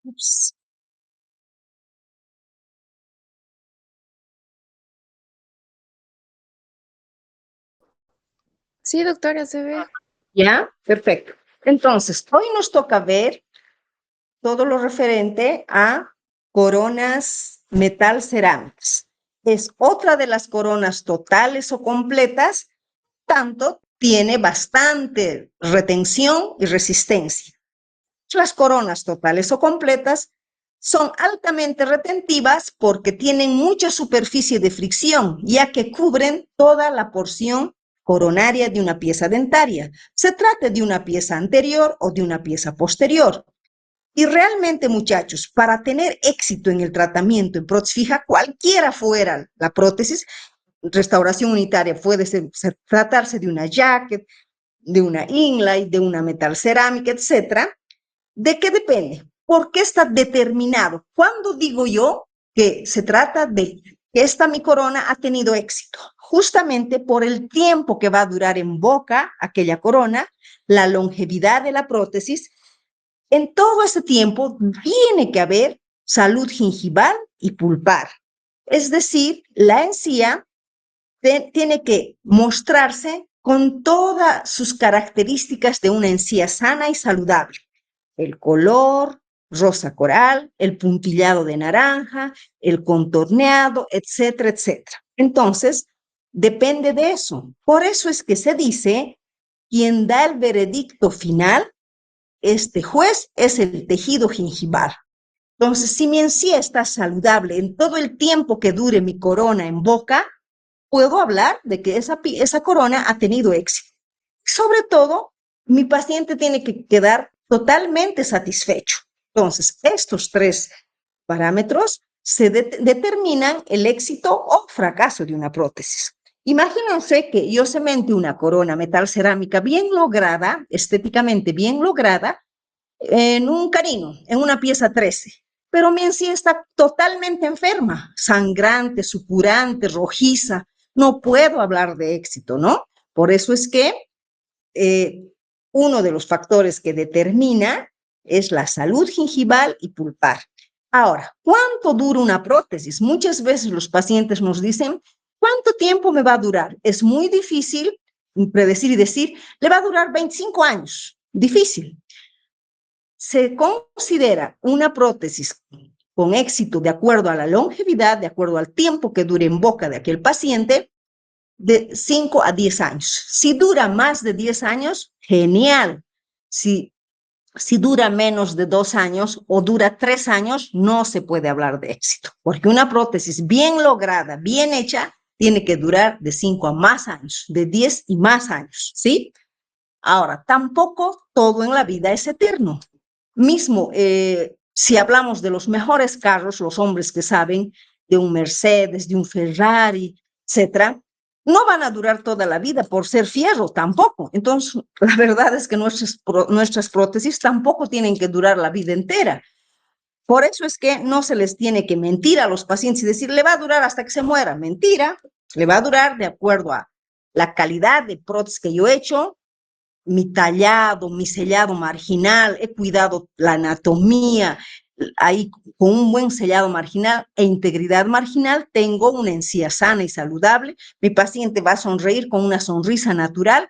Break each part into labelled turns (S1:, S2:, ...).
S1: Ups. Sí, doctora, se ve.
S2: ¿Ya? Perfecto. Entonces, hoy nos toca ver todo lo referente a coronas metal cerámicas. Es otra de las coronas totales o completas, tanto tiene bastante retención y resistencia. Las coronas totales o completas son altamente retentivas porque tienen mucha superficie de fricción, ya que cubren toda la porción coronaria de una pieza dentaria, se trate de una pieza anterior o de una pieza posterior. Y realmente, muchachos, para tener éxito en el tratamiento en prótesis fija, cualquiera fuera la prótesis, restauración unitaria puede tratarse de una jacket, de una inlay, de una metal cerámica, etcétera. ¿De qué depende? ¿Por qué está determinado? ¿Cuándo digo yo que se trata de que esta mi corona ha tenido éxito? Justamente por el tiempo que va a durar en boca aquella corona, la longevidad de la prótesis. En todo ese tiempo tiene que haber salud gingival y pulpar. Es decir, la encía tiene que mostrarse con todas sus características de una encía sana y saludable. El color, rosa coral, el puntillado de naranja, el contorneado, etcétera, etcétera. Entonces, depende de eso. Por eso es que se dice, quien da el veredicto final, este juez, es el tejido gingival. Entonces, si mi encía está saludable en todo el tiempo que dure mi corona en boca, puedo hablar de que esa corona ha tenido éxito. Sobre todo, mi paciente tiene que quedar totalmente satisfecho. Entonces, estos tres parámetros determinan el éxito o fracaso de una prótesis. Imagínense que yo cemente una corona metal cerámica bien lograda, estéticamente bien lograda, en un canino, en una pieza 13, pero mi encía está totalmente enferma, sangrante, supurante, rojiza. No puedo hablar de éxito, ¿no? Por eso es que eh, uno de los factores que determina es la salud gingival y pulpar. Ahora, ¿cuánto dura una prótesis? Muchas veces los pacientes nos dicen, ¿cuánto tiempo me va a durar? Es muy difícil predecir y decir, le va a durar 25 años. Difícil. Se considera una prótesis con éxito de acuerdo a la longevidad, de acuerdo al tiempo que dure en boca de aquel paciente, de 5 a 10 años. Si dura más de 10 años, genial. Si dura menos de 2 años o dura 3 años, no se puede hablar de éxito, porque una prótesis bien lograda, bien hecha, tiene que durar de 5 a más años, de 10 y más años, ¿sí? Ahora, tampoco todo en la vida es eterno. Mismo, si hablamos de los mejores carros, los hombres que saben de un Mercedes, de un Ferrari, etcétera, no van a durar toda la vida por ser fierro tampoco. Entonces, la verdad es que nuestras prótesis tampoco tienen que durar la vida entera. Por eso es que no se les tiene que mentir a los pacientes y decir, le va a durar hasta que se muera. Mentira, le va a durar de acuerdo a la calidad de prótesis que yo he hecho, mi tallado, mi sellado marginal, he cuidado la anatomía, ahí con un buen sellado marginal e integridad marginal, tengo una encía sana y saludable, mi paciente va a sonreír con una sonrisa natural,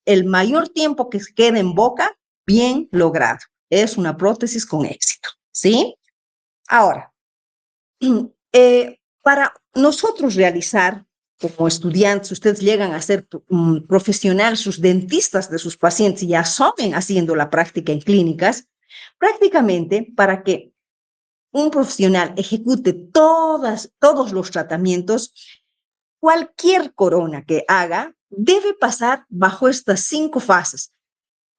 S2: el mayor tiempo que se quede en boca, bien logrado. Es una prótesis con éxito, ¿sí? Ahora, para nosotros realizar como estudiantes, ustedes llegan a ser profesional, sus dentistas de sus pacientes ya saben haciendo la práctica en clínicas, prácticamente para que un profesional ejecute todos los tratamientos, cualquier corona que haga debe pasar bajo estas 5 fases.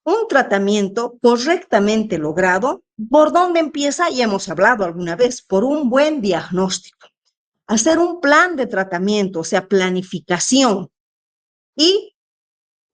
S2: Un tratamiento correctamente logrado, ¿por dónde empieza? Ya hemos hablado alguna vez, por un buen diagnóstico. Hacer un plan de tratamiento, o sea, planificación y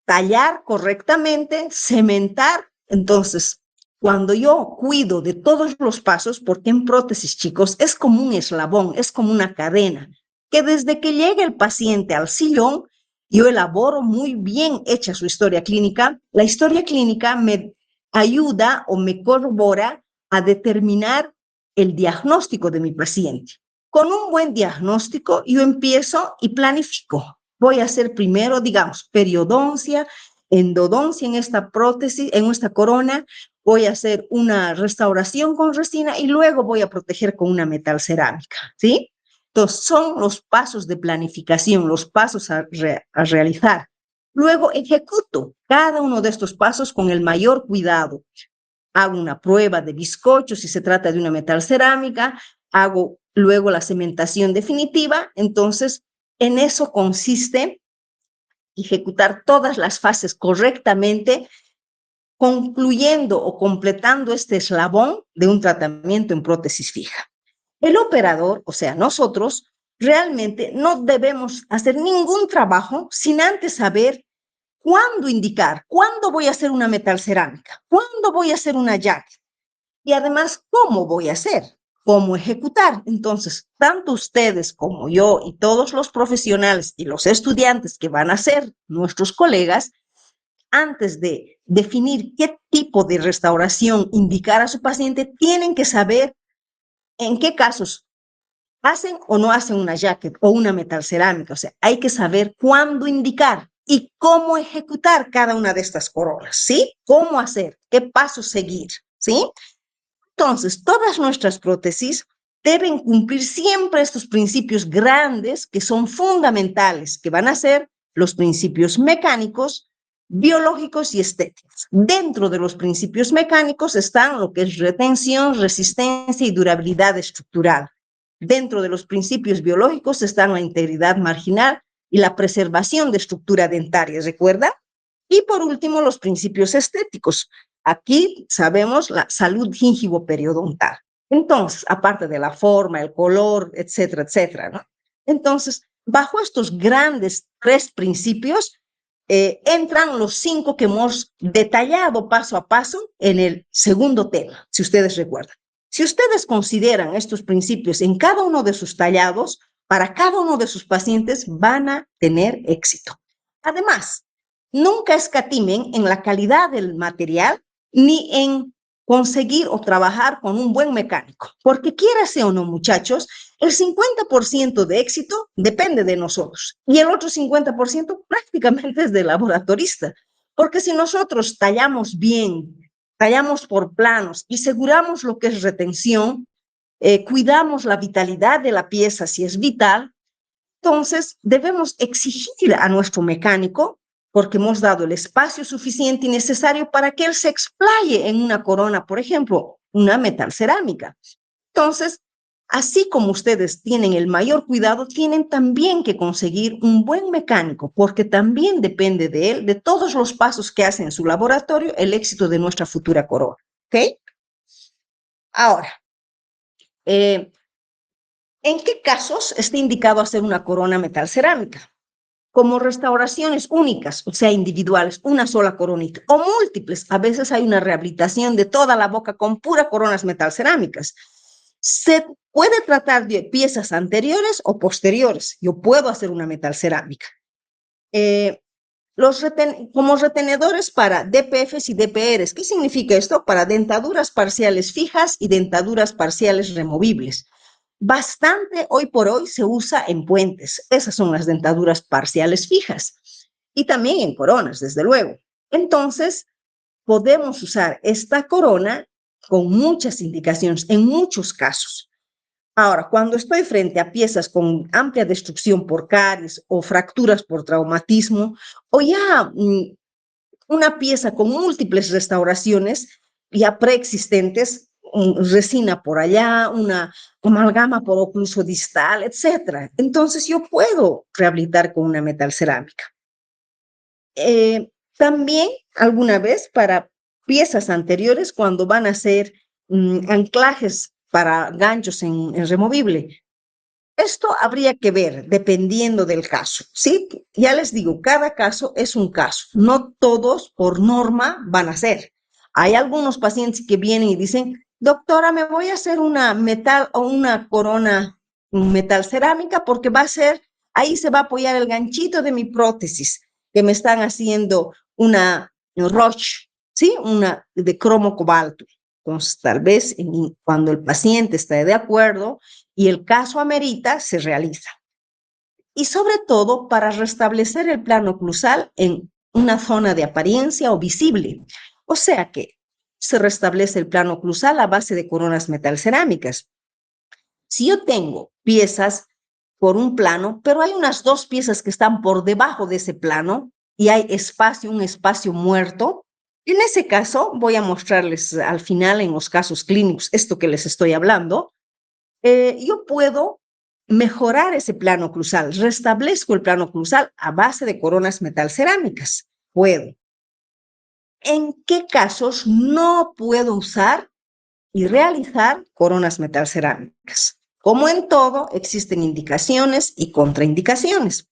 S2: tallar correctamente, cementar. Entonces, cuando yo cuido de todos los pasos, porque en prótesis, chicos, es como un eslabón, es como una cadena, que desde que llega el paciente al sillón, yo elaboro muy bien hecha su historia clínica. La historia clínica me ayuda o me corrobora a determinar el diagnóstico de mi paciente. Con un buen diagnóstico, yo empiezo y planifico. Voy a hacer primero, digamos, periodoncia, endodoncia en esta prótesis, en esta corona. Voy a hacer una restauración con resina y luego voy a proteger con una metalcerámica, ¿sí? Entonces, son los pasos de planificación, los pasos a realizar. Luego ejecuto cada uno de estos pasos con el mayor cuidado. Hago una prueba de bizcocho si se trata de una metalcerámica, hago luego la cementación definitiva. Entonces, en eso consiste ejecutar todas las fases correctamente, concluyendo o completando este eslabón de un tratamiento en prótesis fija. El operador, o sea, nosotros, realmente no debemos hacer ningún trabajo sin antes saber cuándo indicar, cuándo voy a hacer una metalcerámica, cuándo voy a hacer una jacket y además cómo voy a hacer, cómo ejecutar. Entonces, tanto ustedes como yo y todos los profesionales y los estudiantes que van a ser nuestros colegas, antes de definir qué tipo de restauración indicar a su paciente, tienen que saber en qué casos hacen o no hacen una jacket o una metalcerámica. O sea, hay que saber cuándo indicar y cómo ejecutar cada una de estas coronas, ¿sí? Cómo hacer, qué pasos seguir, ¿sí? Entonces, todas nuestras prótesis deben cumplir siempre estos principios grandes que son fundamentales, que van a ser los principios mecánicos, biológicos y estéticos. Dentro de los principios mecánicos están lo que es retención, resistencia y durabilidad estructural. Dentro de los principios biológicos están la integridad marginal y la preservación de estructura dentaria, ¿recuerda? Y por último, los principios estéticos. Aquí sabemos la salud gingivo-periodontal. Entonces, aparte de la forma, el color, etcétera, etcétera, ¿no? Entonces, bajo estos grandes tres principios, entran los 5 que hemos detallado paso a paso en el segundo tema, si ustedes recuerdan. Si ustedes consideran estos principios en cada uno de sus tallados, para cada uno de sus pacientes van a tener éxito. Además, nunca escatimen en la calidad del material ni en conseguir o trabajar con un buen mecánico, porque quiérase o no, muchachos, el 50% de éxito depende de nosotros y el otro 50% prácticamente es del laboratorista, porque si nosotros tallamos bien, tallamos por planos y aseguramos lo que es retención, cuidamos la vitalidad de la pieza si es vital, entonces debemos exigir a nuestro mecánico, porque hemos dado el espacio suficiente y necesario para que él se explaye en una corona, por ejemplo, una metalcerámica. Entonces, así como ustedes tienen el mayor cuidado, tienen también que conseguir un buen mecánico, porque también depende de él, de todos los pasos que hace en su laboratorio, el éxito de nuestra futura corona. ¿Ok? Ahora, ¿en qué casos está indicado hacer una corona metalcerámica? Como restauraciones únicas, o sea, individuales, una sola coronita, o múltiples. A veces hay una rehabilitación de toda la boca con pura coronas metalcerámicas. Se puede tratar de piezas anteriores o posteriores. Yo puedo hacer una metalcerámica. Como retenedores para DPFs y DPRs. ¿Qué significa esto? Para dentaduras parciales fijas y dentaduras parciales removibles. Bastante hoy por hoy se usa en puentes. Esas son las dentaduras parciales fijas. Y también en coronas, desde luego. Entonces, podemos usar esta corona con muchas indicaciones, en muchos casos. Ahora, cuando estoy frente a piezas con amplia destrucción por caries o fracturas por traumatismo, o ya una pieza con múltiples restauraciones ya preexistentes, resina por allá, una amalgama por ocluso distal, etcétera. Entonces yo puedo rehabilitar con una metalcerámica. También alguna vez para piezas anteriores, cuando van a ser anclajes para ganchos en removible, esto habría que ver dependiendo del caso, ¿sí? Ya les digo, cada caso es un caso. No todos por norma van a ser. Hay algunos pacientes que vienen y dicen, doctora, me voy a hacer una metal o una corona metal cerámica porque va a ser, ahí se va a apoyar el ganchito de mi prótesis, que me están haciendo una Roche, ¿sí? Una de cromo cobalto. Entonces, tal vez cuando el paciente está de acuerdo y el caso amerita, se realiza. Y sobre todo para restablecer el plano oclusal en una zona de apariencia o visible. O sea que se restablece el plano oclusal a base de coronas metalcerámicas. Si yo tengo piezas por un plano, pero hay unas 2 piezas que están por debajo de ese plano y hay espacio, un espacio muerto, en ese caso voy a mostrarles al final en los casos clínicos esto que les estoy hablando. Yo puedo mejorar ese plano oclusal, restablezco el plano oclusal a base de coronas metalcerámicas. Puedo. ¿En qué casos no puedo usar y realizar coronas metalcerámicas? Como en todo, existen indicaciones y contraindicaciones.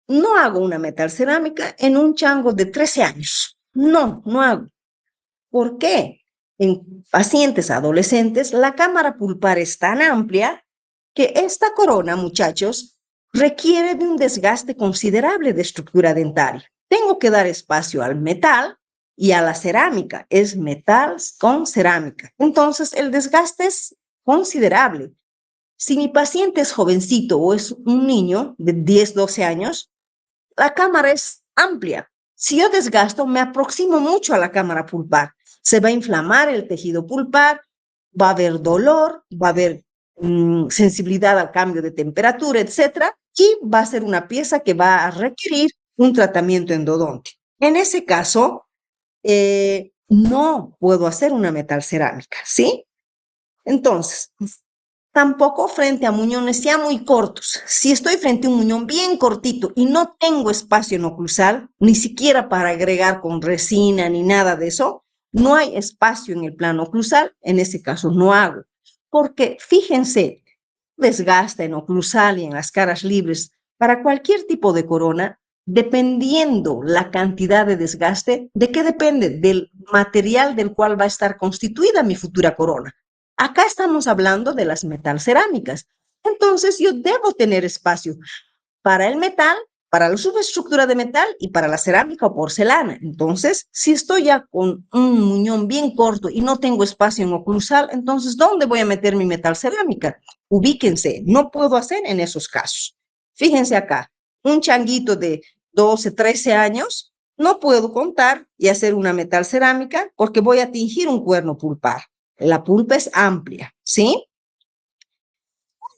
S2: No hago una metalcerámica en un chango de 13 años. No, no hago. ¿Por qué? En pacientes adolescentes, la cámara pulpar es tan amplia que esta corona, muchachos, requiere de un desgaste considerable de estructura dentaria. Tengo que dar espacio al metal y a la cerámica. Es metal con cerámica. Entonces, el desgaste es considerable. Si mi paciente es jovencito o es un niño de 10, 12 años, la cámara es amplia. Si yo desgasto, me aproximo mucho a la cámara pulpar. Se va a inflamar el tejido pulpar, va a haber dolor, va a haber sensibilidad al cambio de temperatura, etcétera, y va a ser una pieza que va a requerir un tratamiento endodóntico. En ese caso, no puedo hacer una metalcerámica, ¿sí? Entonces, tampoco frente a muñones ya muy cortos. Si estoy frente a un muñón bien cortito y no tengo espacio en oclusal, ni siquiera para agregar con resina ni nada de eso, no hay espacio en el plano oclusal, en ese caso no hago. Porque fíjense, desgasta en oclusal y en las caras libres para cualquier tipo de corona, dependiendo la cantidad de desgaste, ¿de qué depende? Del material del cual va a estar constituida mi futura corona. Acá estamos hablando de las metalcerámicas. Entonces yo debo tener espacio para el metal, para la subestructura de metal y para la cerámica o porcelana. Entonces, si estoy ya con un muñón bien corto y no tengo espacio en oclusal, entonces, ¿dónde voy a meter mi metal cerámica? Ubíquense, no puedo hacer en esos casos. Fíjense acá, un changuito de 12, 13 años, no puedo contar y hacer una metal cerámica porque voy a tingir un cuerno pulpar. La pulpa es amplia, ¿sí?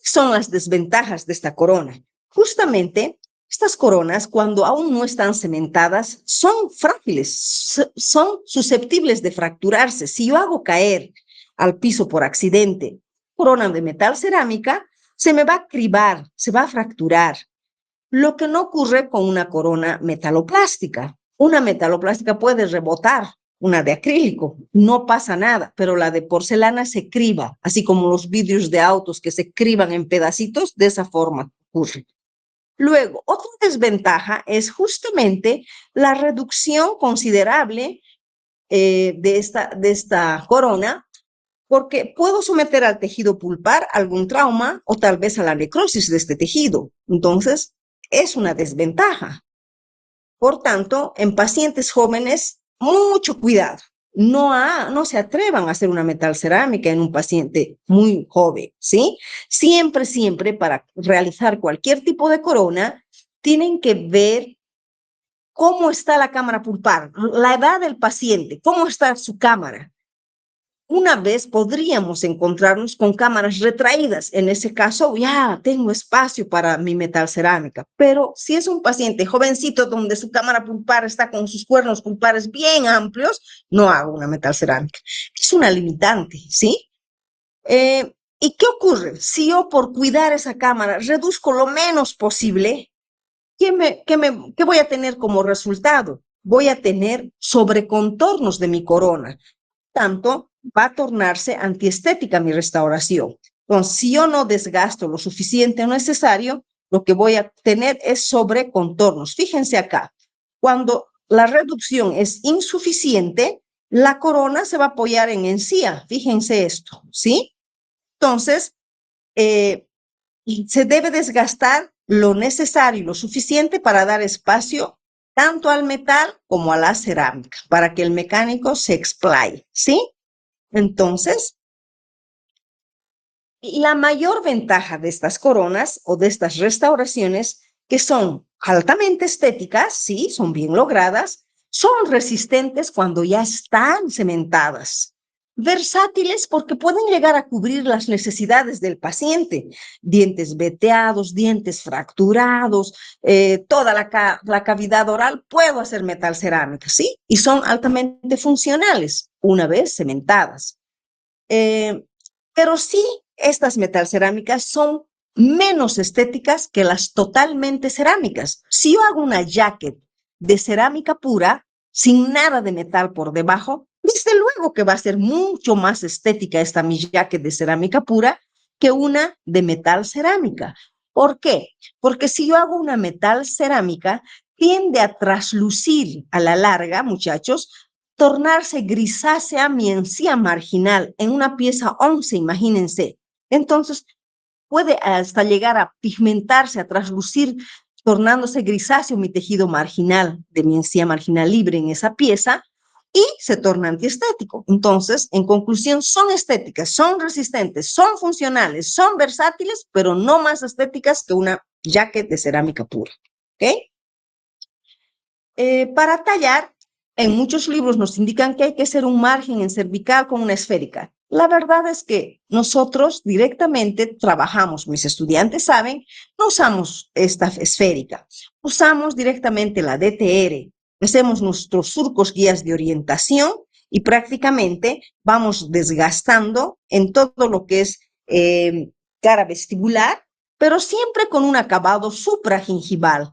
S2: Son las desventajas de esta corona. Justamente estas coronas, cuando aún no están cementadas, son frágiles, son susceptibles de fracturarse. Si yo hago caer al piso por accidente corona de metal cerámica, se me va a cribar, se va a fracturar. Lo que no ocurre con una corona metaloplástica. Una metaloplástica puede rebotar, una de acrílico, no pasa nada, pero la de porcelana se criba, así como los vidrios de autos que se criban en pedacitos, de esa forma ocurre. Luego, otra desventaja es justamente la reducción considerable de esta corona, porque puedo someter al tejido pulpar algún trauma o tal vez a la necrosis de este tejido. Entonces, es una desventaja. Por tanto, en pacientes jóvenes, mucho cuidado. No se atrevan a hacer una metalcerámica en un paciente muy joven, ¿sí? Siempre, siempre para realizar cualquier tipo de corona, tienen que ver cómo está la cámara pulpar, la edad del paciente, cómo está su cámara. Una vez podríamos encontrarnos con cámaras retraídas. En ese caso, ya tengo espacio para mi metalcerámica. Pero si es un paciente jovencito donde su cámara pulpar está con sus cuernos pulpares bien amplios, no hago una metalcerámica. Es una limitante, ¿sí? ¿Y qué ocurre? Si yo por cuidar esa cámara reduzco lo menos posible, ¿qué voy a tener como resultado? Voy a tener sobrecontornos de mi corona. Tanto va a tornarse antiestética mi restauración. Entonces, si yo no desgasto lo suficiente o necesario, lo que voy a tener es sobrecontornos. Fíjense acá, cuando la reducción es insuficiente, la corona se va a apoyar en encía. Fíjense esto, ¿sí? Entonces, eh, se debe desgastar lo necesario y lo suficiente para dar espacio tanto al metal como a la cerámica, para que el mecánico se explaye, ¿sí? Entonces, la mayor ventaja de estas coronas o de estas restauraciones, que son altamente estéticas, sí, son bien logradas, son resistentes cuando ya están cementadas, versátiles porque pueden llegar a cubrir las necesidades del paciente, dientes veteados, dientes fracturados, toda la cavidad oral, puedo hacer metal cerámica, sí, y son altamente funcionales una vez cementadas. Eh, pero sí, estas metalcerámicas son menos estéticas que las totalmente cerámicas. Si yo hago una jacket de cerámica pura, sin nada de metal por debajo, desde luego que va a ser mucho más estética esta mi jacket de cerámica pura que una de metal cerámica. ¿Por qué? Porque si yo hago una metal cerámica, tiende a traslucir a la larga, muchachos, tornarse grisácea mi encía marginal en una pieza 11, imagínense. Entonces, puede hasta llegar a pigmentarse, a traslucir, tornándose grisáceo mi tejido marginal de mi encía marginal libre en esa pieza y se torna antiestético. Entonces, en conclusión, son estéticas, son resistentes, son funcionales, son versátiles, pero no más estéticas que una jacket de cerámica pura. ¿Ok? Para tallar, en muchos libros nos indican que hay que hacer un margen en cervical con una esférica. La verdad es que nosotros directamente trabajamos, mis estudiantes saben, no usamos esta esférica, usamos directamente la DTR, hacemos nuestros surcos guías de orientación y prácticamente vamos desgastando en todo lo que es cara vestibular, pero siempre con un acabado supragingival.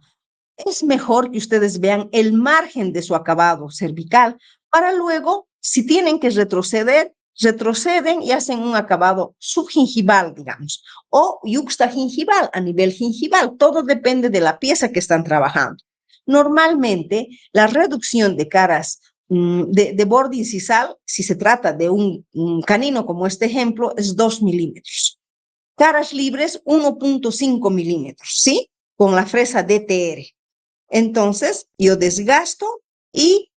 S2: Es mejor que ustedes vean el margen de su acabado cervical para luego, si tienen que retroceder, retroceden y hacen un acabado subgingival, digamos, o yuxtagingival a nivel gingival. Todo depende de la pieza que están trabajando. Normalmente, la reducción de caras de borde incisal, si se trata de un canino como este ejemplo, es 2 milímetros. Caras libres, 1.5 milímetros, ¿sí? Con la fresa DTR. Entonces, yo desgasto y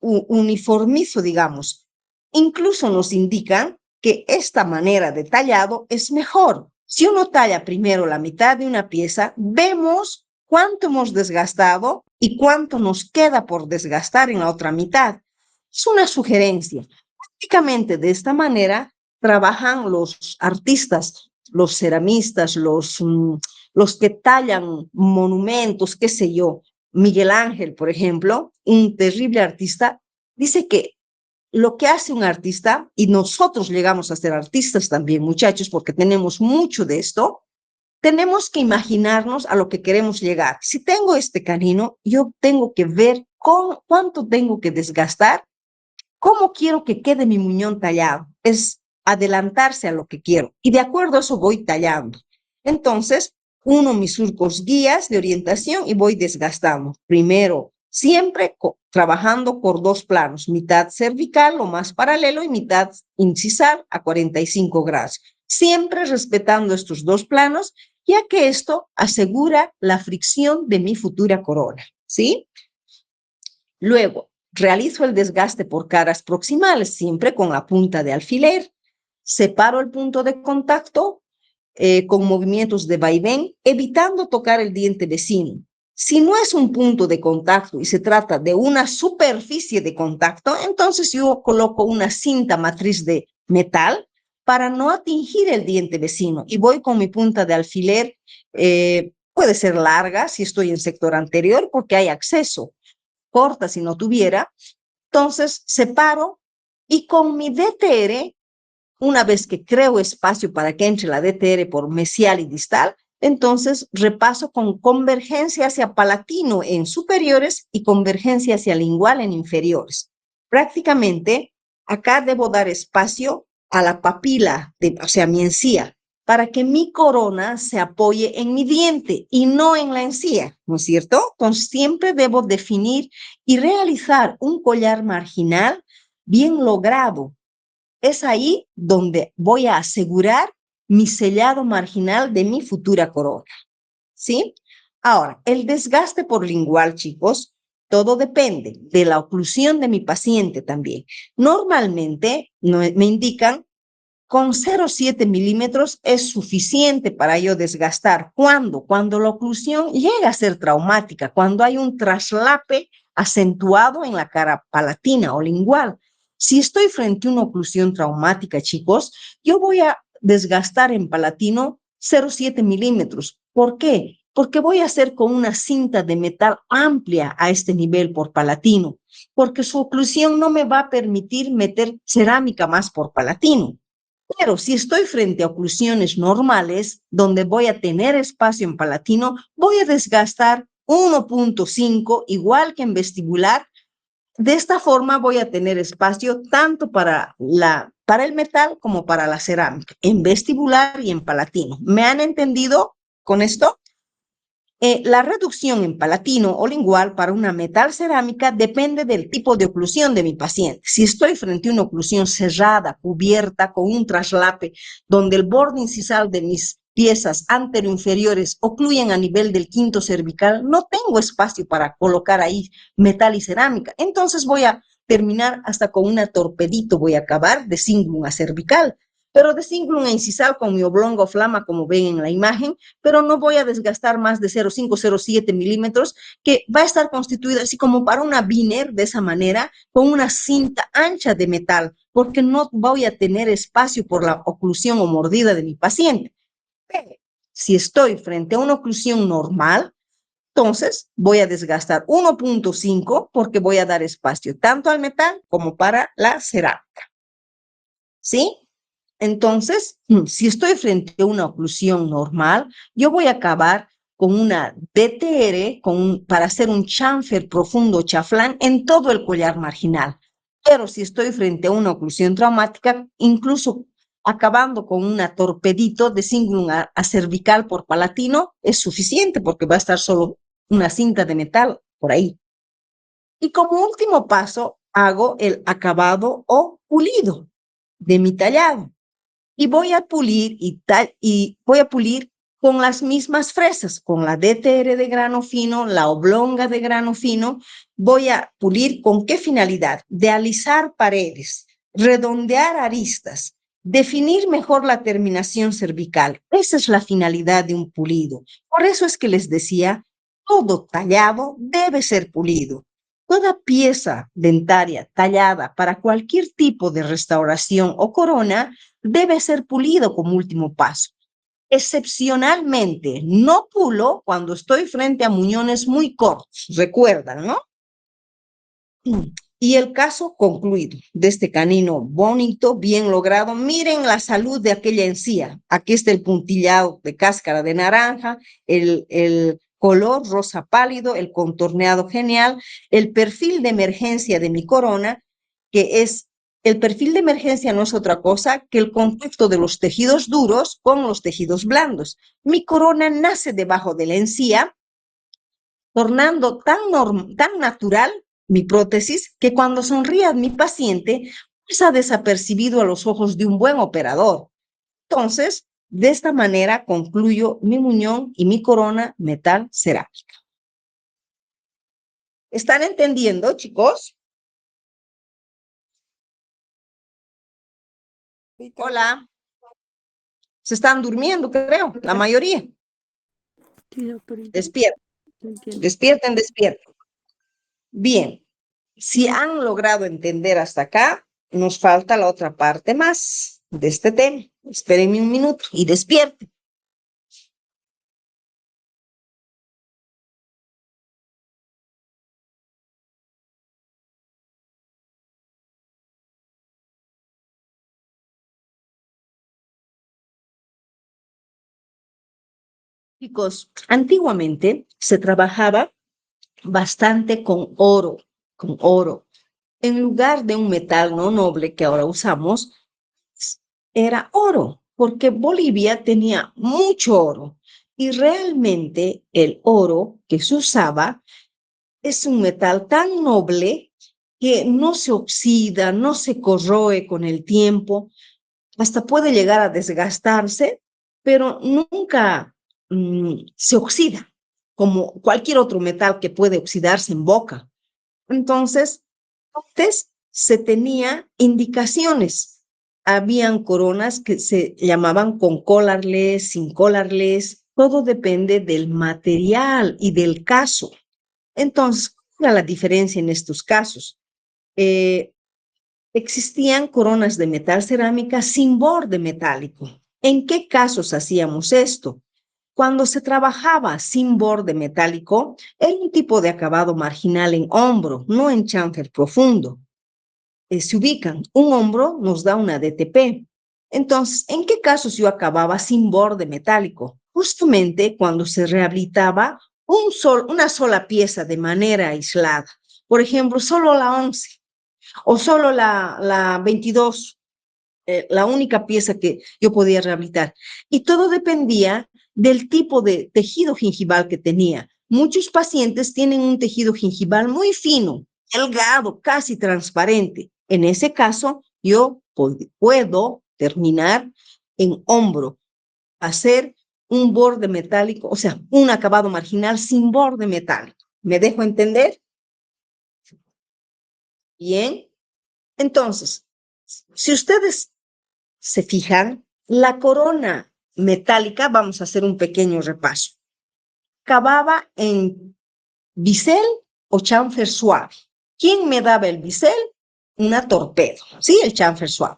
S2: uniformizo, digamos. Incluso nos indican que esta manera de tallado es mejor. Si uno talla primero la mitad de una pieza, vemos cuánto hemos desgastado y cuánto nos queda por desgastar en la otra mitad. Es una sugerencia. Prácticamente de esta manera trabajan los artistas, los ceramistas, los que tallan monumentos, qué sé yo. Miguel Ángel, por ejemplo, un terrible artista, dice que lo que hace un artista, y nosotros llegamos a ser artistas también, muchachos, porque tenemos mucho de esto, tenemos que imaginarnos a lo que queremos llegar. Si tengo este canino, yo tengo que ver cuánto tengo que desgastar, cómo quiero que quede mi muñón tallado. Es adelantarse a lo que quiero. Y de acuerdo a eso voy tallando. Entonces, uno mis surcos guías de orientación y voy desgastando. Primero, siempre trabajando por dos planos, mitad cervical, lo más paralelo, y mitad incisal a 45 grados. Siempre respetando estos dos planos, ya que esto asegura la fricción de mi futura corona, ¿sí? Luego, realizo el desgaste por caras proximales, siempre con la punta de alfiler. Separo el punto de contacto con movimientos de vaivén, evitando tocar el diente vecino. Si no es un punto de contacto y se trata de una superficie de contacto, entonces yo coloco una cinta matriz de metal para no atingir el diente vecino y voy con mi punta de alfiler, puede ser larga si estoy en sector anterior porque hay acceso, corta si no tuviera. Entonces separo y con mi DTR, una vez que creo espacio para que entre la DTR por mesial y distal, entonces repaso con convergencia hacia palatino en superiores y convergencia hacia lingual en inferiores. Prácticamente acá debo dar espacio a la papila, o sea, mi encía, para que mi corona se apoye en mi diente y no en la encía, ¿no es cierto? Entonces siempre debo definir y realizar un collar marginal bien logrado. Es ahí donde voy a asegurar mi sellado marginal de mi futura corona, ¿sí? Ahora, el desgaste por lingual, chicos, todo depende de la oclusión de mi paciente también. Normalmente me indican con 0,7 milímetros es suficiente para yo desgastar. ¿Cuándo? Cuando la oclusión llega a ser traumática, cuando hay un traslape acentuado en la cara palatina o lingual. Si estoy frente a una oclusión traumática, chicos, yo voy a desgastar en palatino 0,7 milímetros. ¿Por qué? Porque voy a hacer con una cinta de metal amplia a este nivel por palatino, porque su oclusión no me va a permitir meter cerámica más por palatino. Pero si estoy frente a oclusiones normales, donde voy a tener espacio en palatino, voy a desgastar 1,5, igual que en vestibular. De esta forma voy a tener espacio tanto para el metal como para la cerámica, en vestibular y en palatino. ¿Me han entendido con esto? La reducción en palatino o lingual para una metal cerámica depende del tipo de oclusión de mi paciente. Si estoy frente a una oclusión cerrada, cubierta, con un traslape, donde el borde incisal de mis piezas anteroinferiores ocluyen a nivel del quinto cervical, no tengo espacio para colocar ahí metal y cerámica. Entonces voy a terminar hasta con una torpedito, voy a acabar de cingulum a cervical, pero de cingulum a incisal con mi oblongo flama, como ven en la imagen, pero no voy a desgastar más de 0,5, 0,7 milímetros, que va a estar constituida así como para una biner de esa manera, con una cinta ancha de metal, porque no voy a tener espacio por la oclusión o mordida de mi paciente. Pero si estoy frente a una oclusión normal, entonces voy a desgastar 1,5 porque voy a dar espacio tanto al metal como para la cerámica. ¿Sí? Entonces, si estoy frente a una oclusión normal, yo voy a acabar con una DTR para hacer un chamfer profundo chaflán en todo el collar marginal. Pero si estoy frente a una oclusión traumática, incluso acabando con una torpedito de cingulum a cervical por palatino, es suficiente porque va a estar solo una cinta de metal por ahí. Y como último paso, hago el acabado o pulido de mi tallado. Y voy a pulir y voy a pulir con las mismas fresas, con la DTR de grano fino, la oblonga de grano fino. Voy a pulir con qué finalidad? De alisar paredes, redondear aristas, definir mejor la terminación cervical. Esa es la finalidad de un pulido. Por eso es que les decía, todo tallado debe ser pulido. Toda pieza dentaria tallada para cualquier tipo de restauración o corona debe ser pulido como último paso. Excepcionalmente, no pulo cuando estoy frente a muñones muy cortos, recuerdan, ¿no? Y el caso concluido de este canino bonito, bien logrado. Miren la salud de aquella encía. Aquí está el puntillado de cáscara de naranja, el color rosa pálido, el contorneado genial, el perfil de emergencia de mi corona, que es el perfil de emergencia no es otra cosa que el contacto de los tejidos duros con los tejidos blandos. Mi corona nace debajo de la encía, tornando tan natural mi prótesis que cuando sonría mi paciente pasa desapercibido a los ojos de un buen operador. Entonces, de esta manera concluyo mi muñón y mi corona metal cerámica. ¿Están entendiendo, chicos? Hola. Se están durmiendo, creo, la mayoría.
S1: Sí, doctorita.
S2: Despierten, despierten, despierten. Bien, si han logrado entender hasta acá, nos falta la otra parte más de este tema. Espérenme un minuto y despierten. Chicos, antiguamente se trabajaba bastante con oro. En lugar de un metal no noble que ahora usamos, era oro, porque Bolivia tenía mucho oro. Y realmente el oro que se usaba es un metal tan noble que no se oxida, no se corroe con el tiempo, hasta puede llegar a desgastarse, pero nunca se oxida, como cualquier otro metal que puede oxidarse en boca. Entonces, antes se tenía indicaciones. Habían coronas que se llamaban con collarless, sin collarless. Todo depende del material y del caso. Entonces, ¿cuál era la diferencia en estos casos? Eh, Existían coronas de metal cerámica sin borde metálico. ¿En qué casos hacíamos esto? Cuando se trabajaba sin borde metálico, era un tipo de acabado marginal en hombro, no en chanfer profundo. Se ubican, un hombro nos da una DTP. Entonces, ¿en qué casos yo acababa sin borde metálico? Justamente cuando se rehabilitaba una sola pieza de manera aislada. Por ejemplo, solo la 11 o solo la 22, la única pieza que yo podía rehabilitar. Y todo dependía del tipo de tejido gingival que tenía. Muchos pacientes tienen un tejido gingival muy fino, delgado, casi transparente. En ese caso, yo puedo terminar en hombro, hacer un borde metálico, o sea, un acabado marginal sin borde metálico. ¿Me dejo entender? Bien. Entonces, si ustedes se fijan, la corona metálica, vamos a hacer un pequeño repaso, acababa en bisel o chanfer suave. ¿Quién me daba el bisel? Una torpedo, ¿sí? El chanfer suave.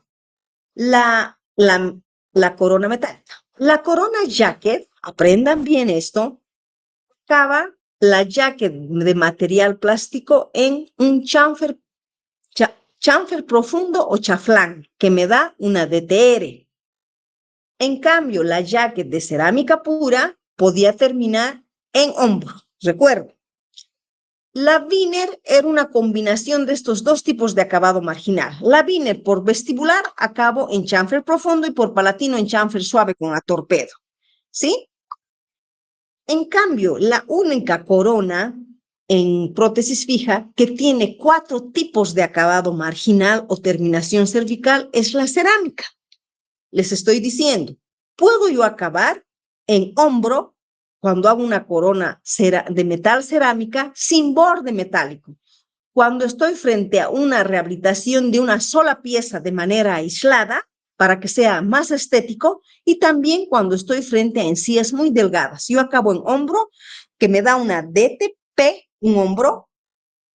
S2: La, la, la corona metálica. La corona jacket, aprendan bien esto, acaba la jacket de material plástico en un chanfer chanfer profundo o chaflán, que me da una DTR. En cambio, la jacket de cerámica pura podía terminar en hombro. Recuerdo, la Wiener era una combinación de estos dos tipos de acabado marginal. La Wiener por vestibular acabo en chanfer profundo y por palatino en chanfer suave con la torpedo. ¿Sí? En cambio, la única corona en prótesis fija que tiene 4 tipos de acabado marginal o terminación cervical es la cerámica. Les estoy diciendo, ¿puedo yo acabar en hombro cuando hago una corona de metal cerámica sin borde metálico? Cuando estoy frente a una rehabilitación de una sola pieza de manera aislada, para que sea más estético, y también cuando estoy frente a encías muy delgadas. Yo acabo en hombro, que me da una DTP, un hombro,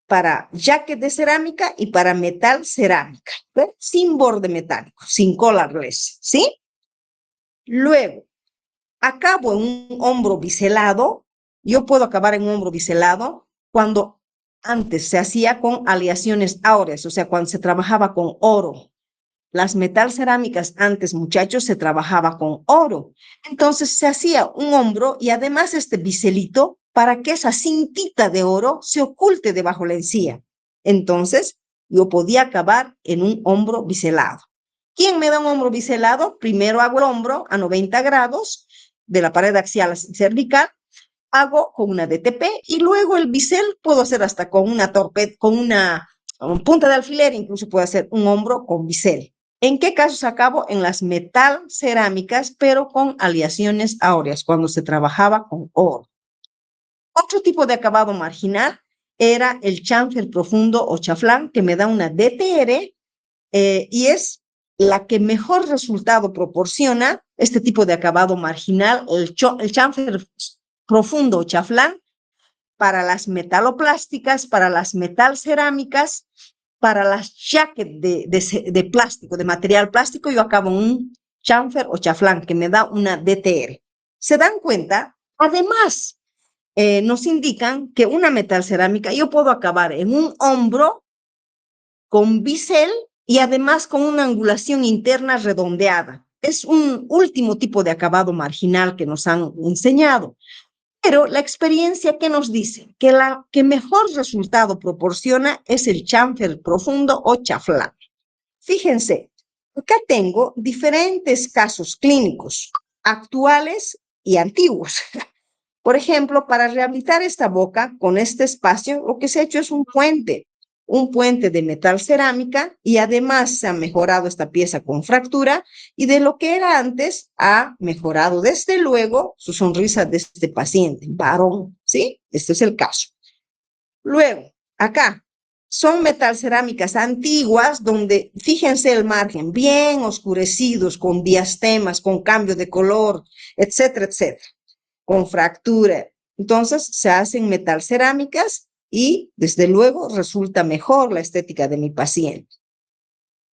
S2: para jacket de cerámica y para metal cerámica, ¿ve? Sin borde metálico, sin collarless, ¿sí? Luego, acabo en un hombro biselado. Yo puedo acabar en un hombro biselado cuando antes se hacía con aleaciones áureas, o sea, cuando se trabajaba con oro. Las metal cerámicas antes, muchachos, se trabajaba con oro. Entonces se hacía un hombro y además este biselito para que esa cintita de oro se oculte debajo de la encía. Entonces yo podía acabar en un hombro biselado. ¿Quién me da un hombro biselado? Primero hago el hombro a 90 grados de la pared axial cervical, hago con una DTP y luego el bisel puedo hacer hasta con una torped, con una punta de alfiler, incluso puedo hacer un hombro con bisel. ¿En qué casos acabo? En las metal cerámicas, pero con aleaciones áureas, cuando se trabajaba con oro. Otro tipo de acabado marginal era el chanfer profundo o chaflán, que me da una DTR y es la que mejor resultado proporciona este tipo de acabado marginal, el chanfer profundo o chaflán, para las metaloplásticas, para las metal cerámicas, para las jackets de plástico, de material plástico, yo acabo en un chamfer o chaflán que me da una DTR. ¿Se dan cuenta? Además, nos indican que una metal cerámica yo puedo acabar en un hombro con bisel y además con una angulación interna redondeada. Es un último tipo de acabado marginal que nos han enseñado. Pero la experiencia que nos dice que la que mejor resultado proporciona es el chamfer profundo o chaflán. Fíjense, acá tengo diferentes casos clínicos, actuales y antiguos. Por ejemplo, para rehabilitar esta boca con este espacio, lo que se ha hecho es un puente de metal cerámica y además se ha mejorado esta pieza con fractura y de lo que era antes ha mejorado desde luego su sonrisa de este paciente, varón, ¿sí? Este es el caso. Luego, acá, Son metalcerámicas antiguas donde, fíjense el margen, bien oscurecidos, con diastemas, con cambio de color, etcétera, etcétera, con fractura. Entonces se hacen metalcerámicas y desde luego resulta mejor la estética de mi paciente.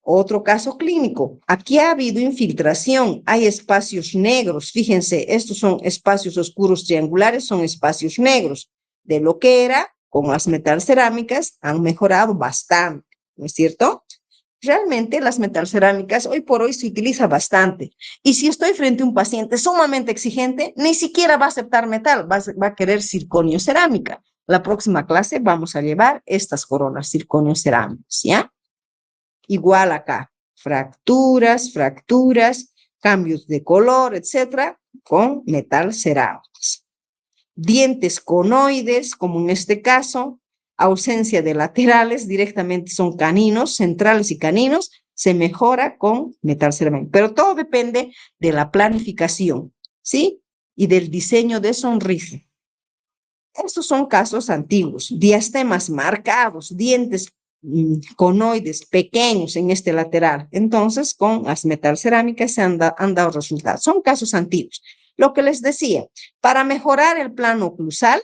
S2: Otro caso clínico, aquí ha habido infiltración, hay espacios negros, fíjense, estos son espacios oscuros triangulares, son espacios negros. De lo que era, con las metalcerámicas han mejorado bastante, ¿no es cierto? Realmente las metalcerámicas hoy por hoy se utiliza bastante. Y si estoy frente a un paciente sumamente exigente, ni siquiera va a aceptar metal, va a querer circonio cerámica. La próxima clase vamos a llevar estas coronas circonio cerámicas, ¿ya? Igual acá, fracturas, cambios de color, etcétera, con metal cerámicas. Dientes conoides, como en este caso, ausencia de laterales, directamente son caninos, centrales y caninos, se mejora con metal cerámico. Pero todo depende de la planificación, ¿sí? Y del diseño de sonrisa. Estos son casos antiguos, diastemas marcados, dientes conoides pequeños en este lateral. Entonces, con las metalcerámicas se han dado resultados. Son casos antiguos. Lo que les decía, para mejorar el plano oclusal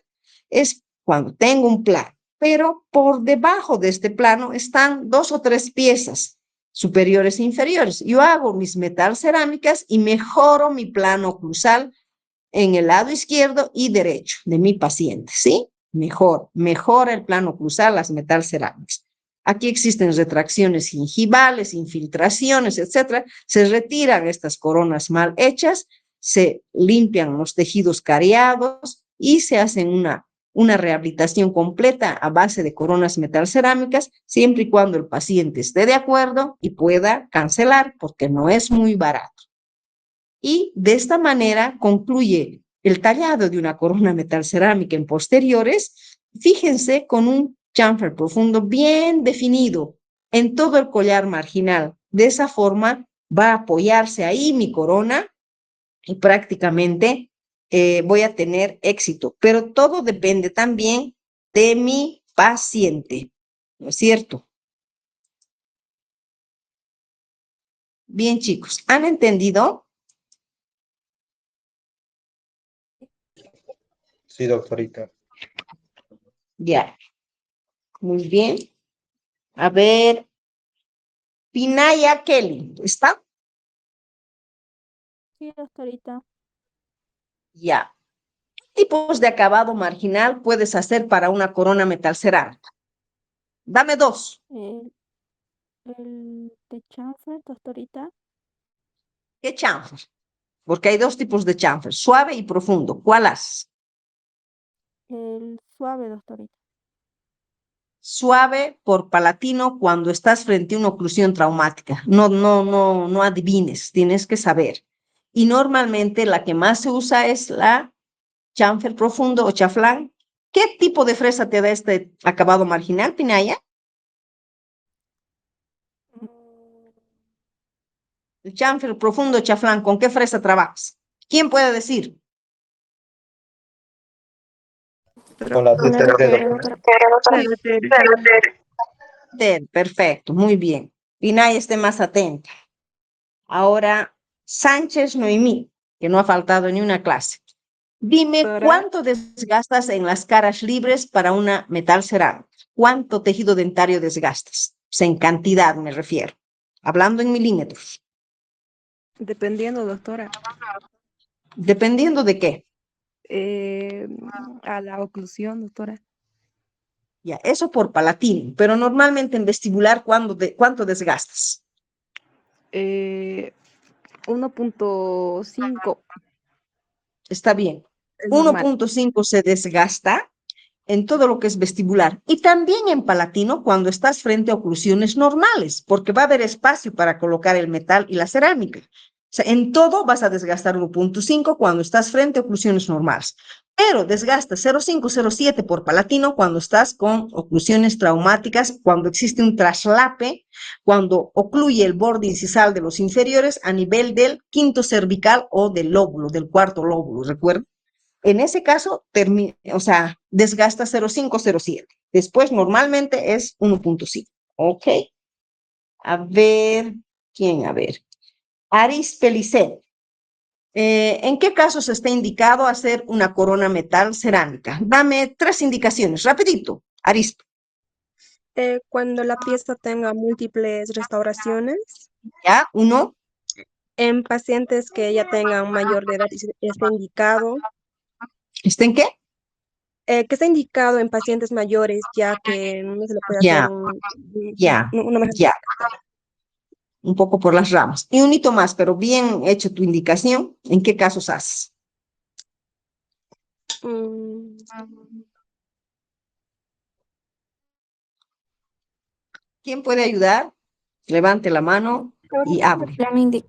S2: es cuando tengo un plano, pero por debajo de este plano están 2 o 3 piezas superiores e inferiores. Yo hago mis metalcerámicas y mejoro mi plano oclusal en el lado izquierdo y derecho de mi paciente, ¿sí? Mejora el plano oclusal, las metalcerámicas. Aquí existen retracciones gingivales, infiltraciones, etcétera. Se retiran estas coronas mal hechas, se limpian los tejidos cariados y se hacen una rehabilitación completa a base de coronas metalcerámicas, siempre y cuando el paciente esté de acuerdo y pueda cancelar, porque no es muy barato. Y de esta manera concluye el tallado de una corona metalcerámica en posteriores, fíjense, con un chamfer profundo bien definido en todo el collar marginal. De esa forma va a apoyarse ahí mi corona y prácticamente voy a tener éxito. Pero todo depende también de mi paciente, ¿no es cierto? Bien, chicos, ¿han entendido?
S3: Sí, doctorita.
S2: Ya, muy bien. A ver, Pinaya Kelly, ¿está?
S1: Sí, doctorita.
S2: Ya. ¿Qué tipos de acabado marginal puedes hacer para una corona metalcerámica? Dame 2.
S1: El, el de chanfer, doctorita.
S2: ¿Qué chamfer? Porque hay 2 tipos de chamfer, suave y profundo. ¿Cuál haces?
S1: El suave, doctorita.
S2: Suave por palatino cuando estás frente a una oclusión traumática. No adivines, tienes que saber. Y normalmente la que más se usa es la chamfer profundo o chaflán. ¿Qué tipo de fresa te da este acabado marginal, Pinaya?
S1: Mm,
S2: El chamfer profundo chaflán, ¿con qué fresa trabajas? ¿Quién puede decir?
S3: Con la
S1: Con el
S3: TTT,
S1: TR,
S3: doctora.
S1: doctora.
S2: Perfecto, muy bien. Pinay esté más atenta. Ahora, Sánchez Noemí, que no ha faltado ni una clase. Dime,
S4: Doctora,
S2: ¿cuánto desgastas en las caras libres para una metal cerámica? ¿Cuánto tejido dentario desgastas? Pues en cantidad me refiero, hablando en milímetros.
S4: dependiendo, doctora,
S2: ¿Dependiendo de qué?
S4: eh, a la oclusión, doctora,
S2: Ya, eso por palatino, pero normalmente en vestibular, ¿cuánto desgastas?
S4: eh, 1.5
S2: Está bien.
S4: es normal.
S2: 1.5 se desgasta en todo lo que es vestibular y también en palatino cuando estás frente a oclusiones normales, porque va a haber espacio para colocar el metal y la cerámica. O sea, en todo vas a desgastar 1.5 cuando estás frente a oclusiones normales, pero desgasta 0.5, 0.7 por palatino cuando estás con oclusiones traumáticas, cuando existe un traslape, cuando ocluye el borde incisal de los inferiores a nivel del quinto cervical o del lóbulo, del cuarto lóbulo, ¿recuerda? En ese caso, o sea, desgasta 0,507. Después, normalmente es 1,5. ¿Ok? A ver, ¿quién? A ver. Aris Pellicer. ¿En qué casos está indicado hacer una corona metal cerámica? Dame 3 indicaciones, rapidito. Arispe.
S5: Cuando la pieza tenga múltiples restauraciones,
S2: ¿Ya? 1.
S5: en pacientes que ya tengan mayor de edad, está indicado,
S2: ¿Está en qué?
S5: que está indicado en pacientes mayores, ya que no se le puede hacer
S2: Ya, ya,
S5: una mejor.
S2: ya. Un poco por las ramas. Y un hito más, pero bien hecho tu indicación. ¿En qué casos haces?
S5: Mm,
S2: ¿Quién puede ayudar? Levante la mano y hable.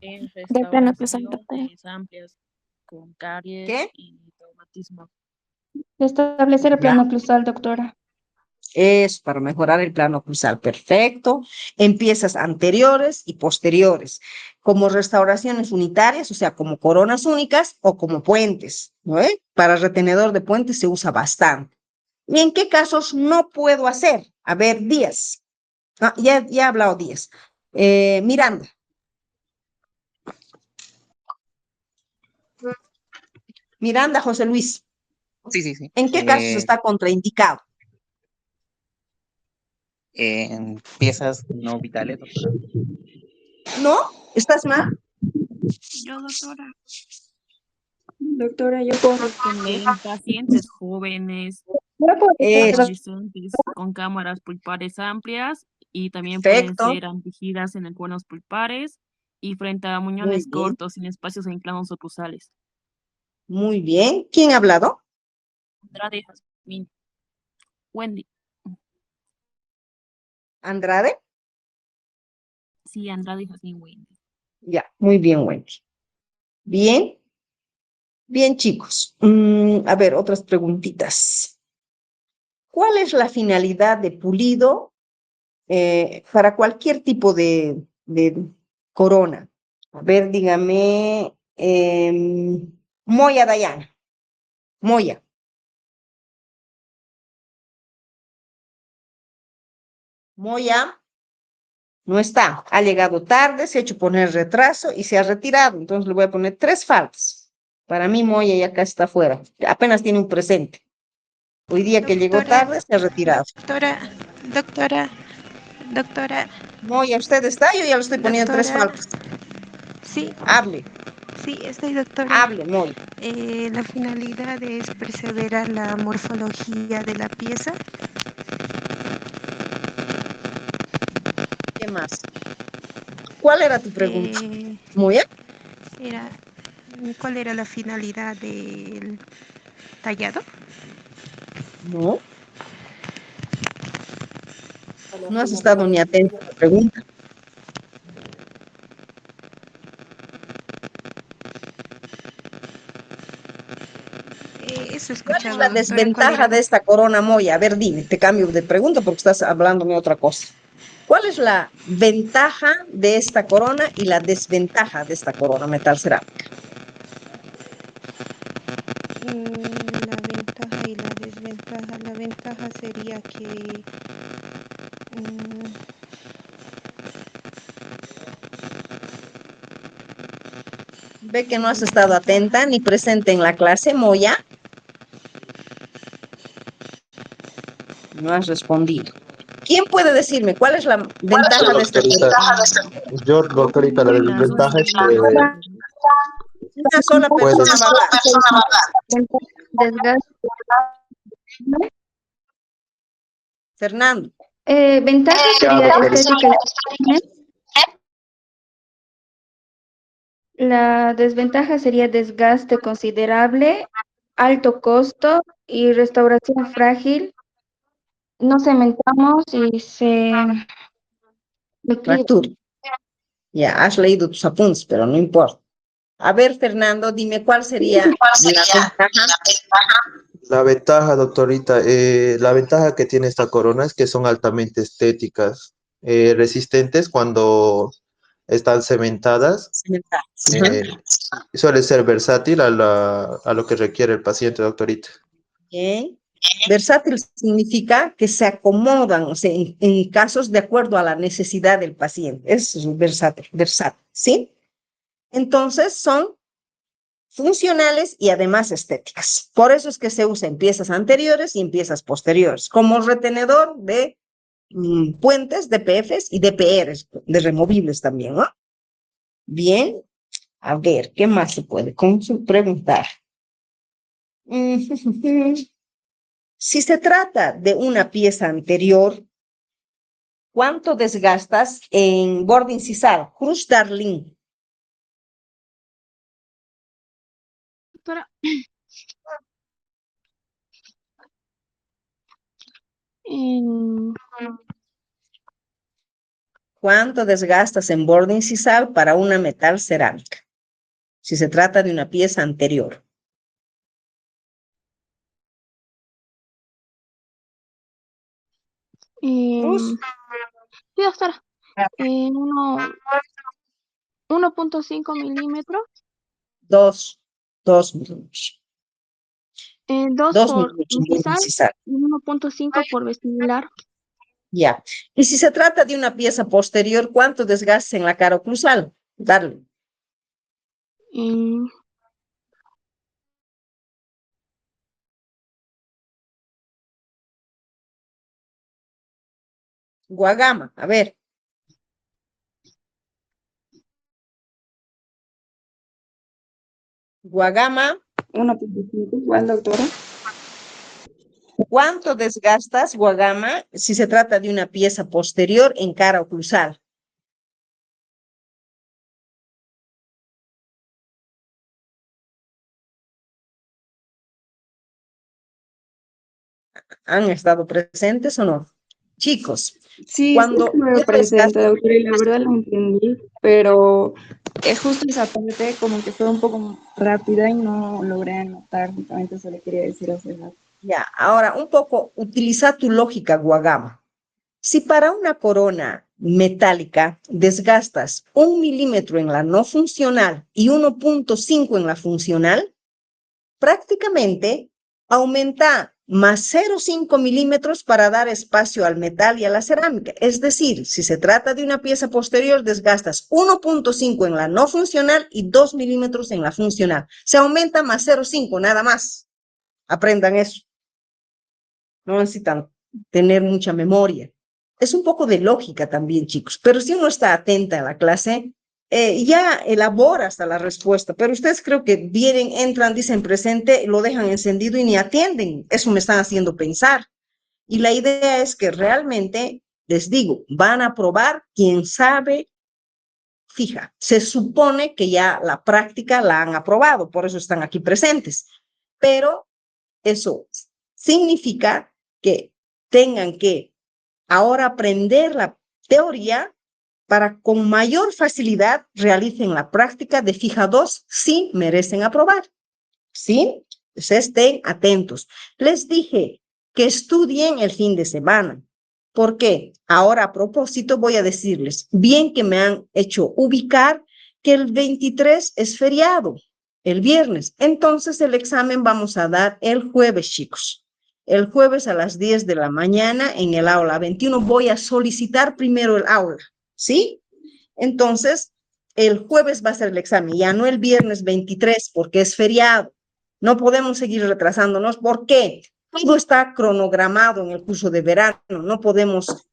S6: En
S1: Del plano cruzal,
S6: restauración
S1: doctora.
S6: amplias con caries
S2: ¿Qué?
S6: y traumatismo.
S1: Establecer el
S2: Ya.
S1: plano cruzal, doctora.
S2: Es para mejorar el plano cruzal. Perfecto. En piezas anteriores y posteriores, como restauraciones unitarias, o sea, como coronas únicas o como puentes, ¿no? Para retenedor de puentes se usa bastante. ¿Y en qué casos no puedo hacer? A ver, Díaz. Ah, ya ha hablado Díaz. Miranda. Miranda, José Luis.
S7: Sí, sí, sí.
S2: ¿En qué casos está contraindicado?
S7: En piezas no vitales, doctora.
S2: ¿No? ¿Estás mal?
S6: Yo, doctora,
S1: Doctora, yo puedo responder.
S6: en pacientes jóvenes,
S1: Yo puedo responder,
S6: adolescentes con cámaras pulpares amplias y también pueden
S2: Perfecto.
S6: ser antegidas en el cuernos pulpares y frente a
S2: Muy
S6: muñones
S2: bien.
S6: cortos sin espacios en planos oclusales.
S2: Muy bien. ¿Quién ha hablado?
S6: Andrade Jazmín. Wendy.
S2: Andrade.
S6: Sí, Andrade Jazmín Wendy.
S2: Ya, muy bien, Wendy. Bien, bien, chicos. A ver, otras preguntitas. ¿Cuál es la finalidad de pulido para cualquier tipo de corona? A ver, dígame, Moya Dayana. Moya. Moya no está. Ha llegado tarde, se ha hecho poner retraso y se ha retirado. Entonces le voy a poner 3 faltas. Para mí, Moya ya acá está afuera. Apenas tiene un presente. Hoy día que llegó
S8: Doctora,
S2: tarde, se ha retirado.
S8: doctora, doctora,
S2: Moya, ¿usted está? Yo ya le estoy poniendo 3
S8: doctora,
S2: faltas.
S8: sí,
S2: Hable,
S8: sí, estoy doctora.
S2: hable, Moya.
S8: La finalidad es perseverar la morfología de la pieza.
S2: ¿Qué más? ¿Cuál era tu pregunta?
S8: Eh,
S2: Moya.
S8: era, ¿Cuál era la finalidad del tallado?
S2: No, no has estado ni atento a la pregunta.
S8: Eso he
S2: ¿Cuál es
S8: escuchado,
S2: la
S8: doctora. ¿Cuál
S2: desventaja
S8: era
S2: de esta corona, Moya? A ver, dime, te cambio de pregunta porque estás hablándome otra cosa. ¿Cuál es la ventaja de esta corona y la desventaja de esta corona metal cerámica?
S8: la ventaja y la desventaja? La ventaja sería que mm,
S2: Ve que no
S8: la
S2: has estado atenta
S8: desventaja.
S2: ni presente en la clase, Moya. No has respondido. ¿Quién puede decirme cuál es la ventaja de esta
S3: Doctorita.
S2: corona?
S3: Yo, doctorita, la
S6: La
S3: desventaja es que
S6: sostenibilidad.
S2: Una sola
S3: puede,
S2: persona va a hablar.
S1: desgaste.
S2: Fernando.
S1: Ventaja sería estética y higiene. La desventaja sería desgaste considerable, alto costo y restauración frágil. No cementamos y se declive.
S2: Arturo. Ya has leído tus apuntes, pero no importa. A ver, Fernando, dime cuál sería la ventaja.
S3: la ventaja, doctorita, la ventaja que tiene esta corona es que son altamente estéticas, resistentes cuando están cementadas,
S2: Ajá.
S3: eh, suele ser versátil a lo que requiere el paciente, doctorita.
S2: Bien. Versátil significa que se acomodan, o sea, en casos de acuerdo a la necesidad del paciente. Eso es versátil, ¿sí? Entonces son funcionales y además estéticas. Por eso es que se usa en piezas anteriores y en piezas posteriores, como retenedor de puentes, DPFs y DPRs, de removibles también, ¿no? Bien, a ver, ¿qué más se puede preguntar? Si se trata de una pieza anterior, ¿cuánto desgastas en borde incisal? Cruz Darling.
S6: Doctora, en
S2: ¿Cuánto desgastas en borde incisal para una metal cerámica? Si se trata de una pieza anterior. Cruz.
S6: sí, doctora, en 1.5 milímetros,
S2: 2 milímetros.
S6: 2
S2: 2
S6: por
S2: milímetros en borde
S6: incisal
S2: incisal.
S6: y 1.5 por vestibular.
S2: Ya. Y si se trata de una pieza posterior, ¿cuánto desgaste en la cara oclusal? Darle.
S6: En
S2: Guagama, a ver. Guagama,
S4: 1.5, igual, doctora.
S2: ¿cuánto desgastas, Guagama, si se trata de una pieza posterior en cara oclusal? ¿Han estado presentes o no? Chicos,
S4: Sí, sí
S2: cuando
S4: estuve
S2: yo
S4: presente,
S2: desgasto,
S4: doctora, y la verdad lo entendí, pero es justo esa parte como que fue un poco rápida y no logré anotar, justamente eso le quería decir hace rato.
S2: ya, ahora un poco, utiliza tu lógica, Guagama. Si para una corona metálica desgastas 1 milímetro en la no funcional y 1.5 en la funcional, prácticamente aumenta más 0,5 milímetros para dar espacio al metal y a la cerámica. Es decir, si se trata de una pieza posterior, desgastas 1.5 en la no funcional y 2 milímetros en la funcional. Se aumenta más 0,5, nada más. Aprendan eso. No necesitan tener mucha memoria. Es un poco de lógica también, chicos, pero si uno está atenta a la clase, ya elabora hasta la respuesta, pero ustedes creo que vienen, entran, dicen presente, lo dejan encendido y ni atienden. Eso me están haciendo pensar. Y la idea es que realmente, les digo, van a probar quien sabe, fija. Se supone que ya la práctica la han aprobado, por eso están aquí presentes. Pero eso significa que tengan que ahora aprender la teoría para con mayor facilidad realicen la práctica de fija 2 si merecen aprobar. ¿Sí? Pues estén atentos. Les dije que estudien el fin de semana. ¿Por qué? Ahora a propósito voy a decirles, bien que me han hecho ubicar que el 23 es feriado, el viernes. Entonces el examen vamos a dar el jueves, chicos. El jueves a las 10 de la mañana en el aula 21 voy a solicitar primero el aula, ¿sí? Entonces, el jueves va a ser el examen, ya no el viernes 23 porque es feriado. No podemos seguir retrasándonos. ¿Por qué? Todo está cronogramado en el curso de verano. No podemos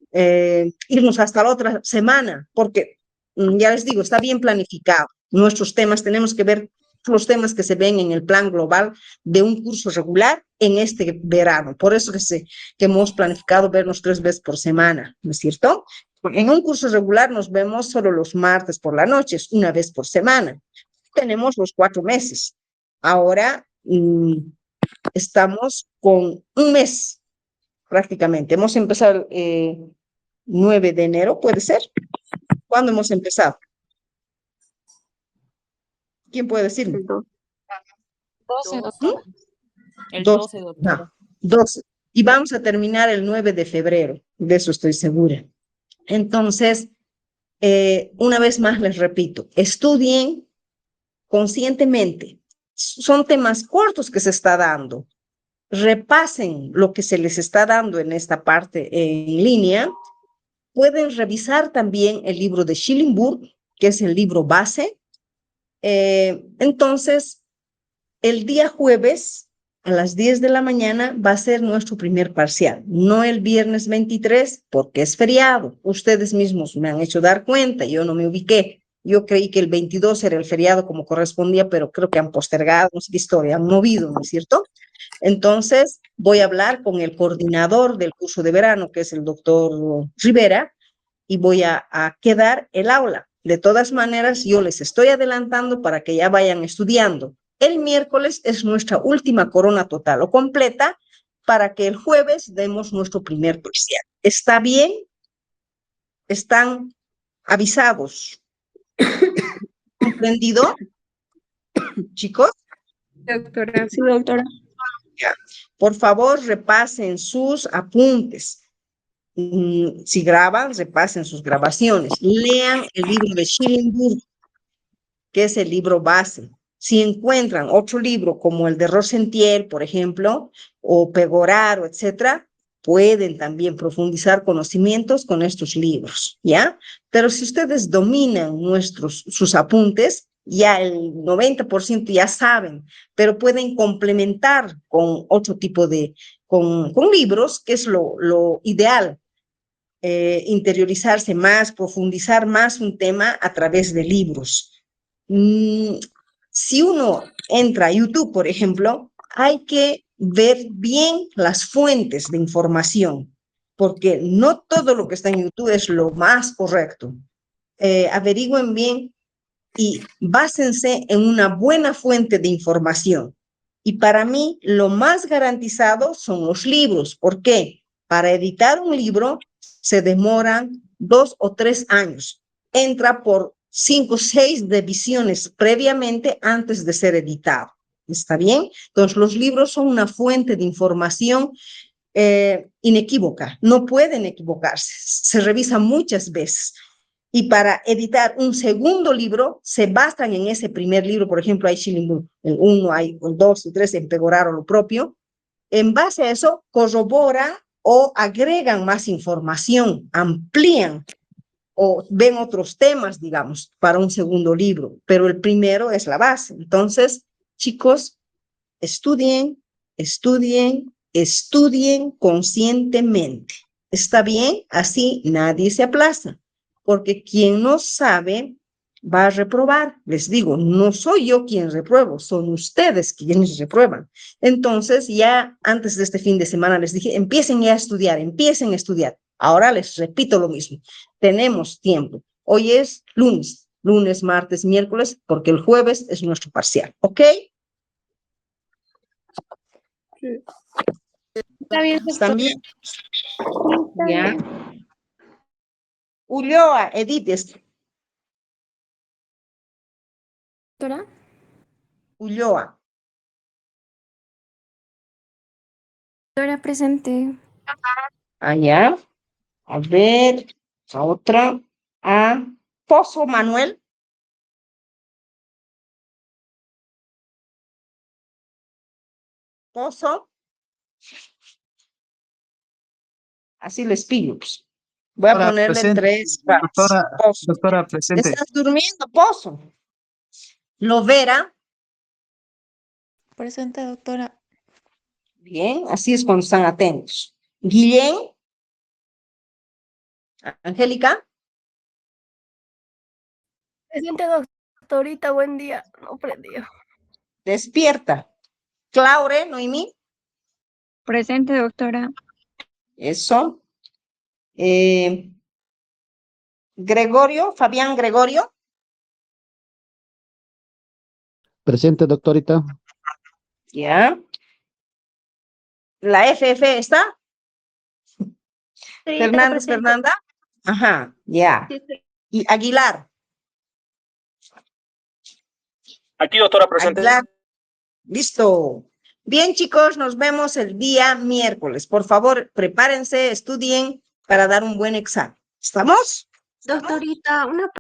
S2: irnos hasta la otra semana porque, ya les digo, está bien planificado. Nuestros temas, tenemos que ver los temas que se ven en el plan global de un curso regular en este verano. Por eso que hemos planificado vernos 3 veces por semana, ¿no es cierto? En un curso regular nos vemos solo los martes por la noche, una vez por semana. Tenemos los 4 meses. Ahora estamos con un mes prácticamente. Hemos empezado 9 de enero, ¿puede ser? ¿Cuándo hemos empezado? ¿Quién puede decirme?
S6: el 12,
S2: ¿Mm?
S6: doctora. El
S2: 12,
S6: 12, doctora.
S2: no, 12. Y vamos a terminar el 9 de febrero, de eso estoy segura. Entonces, una vez más les repito, estudien conscientemente. Son temas cortos que se está dando. Repasen lo que se les está dando en esta parte en línea. Pueden revisar también el libro de Schillingburg, que es el libro base. Entonces, el día jueves a las 10 de la mañana va a ser nuestro primer parcial, no el viernes 23, porque es feriado. Ustedes mismos me han hecho dar cuenta, yo no me ubiqué. Yo creí que el 22 era el feriado como correspondía, pero creo que han postergado, no sé qué historia, han movido, ¿no es cierto? Entonces, voy a hablar con el coordinador del curso de verano, que es el doctor Rivera, y voy a quedar el aula. De todas maneras, yo les estoy adelantando para que ya vayan estudiando. El miércoles es nuestra última corona total o completa para que el jueves demos nuestro primer parcial. ¿Está bien? ¿Están avisados? ¿Comprendido, chicos?
S4: Doctora. Sí, doctora.
S2: Ya. Por favor, repasen sus apuntes. Si graban, repasen sus grabaciones. Lean el libro de Schillingburg, que es el libro base. Si encuentran otro libro como el de Rosentiel, por ejemplo, o Pegoraro, etcétera, pueden también profundizar conocimientos con estos libros, ¿ya? Pero si ustedes dominan sus apuntes, ya el 90% ya saben, pero pueden complementar con otro tipo de, con libros, que es lo ideal, interiorizarse más, profundizar más un tema a través de libros. Si uno entra a YouTube, por ejemplo, hay que ver bien las fuentes de información, porque no todo lo que está en YouTube es lo más correcto. Averigüen bien y básense en una buena fuente de información. Y para mí, lo más garantizado son los libros. ¿Por qué? Para editar un libro se demoran 2 o 3 años. Entra por 5 o 6 revisiones previamente antes de ser editado. ¿Está bien? Entonces, los libros son una fuente de información inequívoca. No pueden equivocarse. Se revisa muchas veces. Y para editar un segundo libro, se basan en ese primer libro. Por ejemplo, hay Schillingburg, el 1, hay el 2 y 3, en Pegoraro lo propio. En base a eso, corroboran o agregan más información, amplían o ven otros temas, digamos, para un segundo libro, pero el primero es la base. Entonces, chicos, estudien, estudien, estudien conscientemente. ¿Está bien? Así nadie se aplaza, porque quien no sabe va a reprobar. Les digo, no soy yo quien repruebo, son ustedes quienes reprueban. Entonces, ya antes de este fin de semana les dije, empiecen ya a estudiar, empiecen a estudiar. Ahora les repito lo mismo, tenemos tiempo. Hoy es lunes, martes, miércoles, porque el jueves es nuestro parcial, ¿ok?
S4: Sí.
S8: Está bien,
S2: ¿Están
S8: doctora.
S2: bien?
S8: Sí, está
S2: Ya.
S8: bien.
S2: Ulloa, Edith,
S8: Doctora.
S2: Ulloa.
S8: Doctora presente.
S2: Allá. A ver, a otra. A Pozo Manuel. Pozo. Así les pillo, pues. Voy a
S9: Doctora,
S2: ponerle
S9: presente.
S2: 3 barras. Pozo.
S9: Doctora, presente.
S2: ¿Estás durmiendo, Pozo? Lovera.
S8: Presente, doctora.
S2: Bien, así es cuando están atentos. Guillén. Angélica.
S10: Presente, doctorita, buen día. No prendió.
S2: Despierta. Claure, Noemí.
S4: Presente, doctora.
S2: Eso. Gregorio, Fabián Gregorio.
S11: Presente, doctorita.
S2: Ya. La FF está.
S10: Sí,
S2: Fernández, Fernanda. Ajá, ya. Y Aguilar.
S12: Aquí, doctora, presente.
S2: Aguilar. Listo. Bien, chicos, nos vemos el día miércoles. Por favor, prepárense, estudien para dar un buen examen. ¿Estamos?
S8: Doctorita, una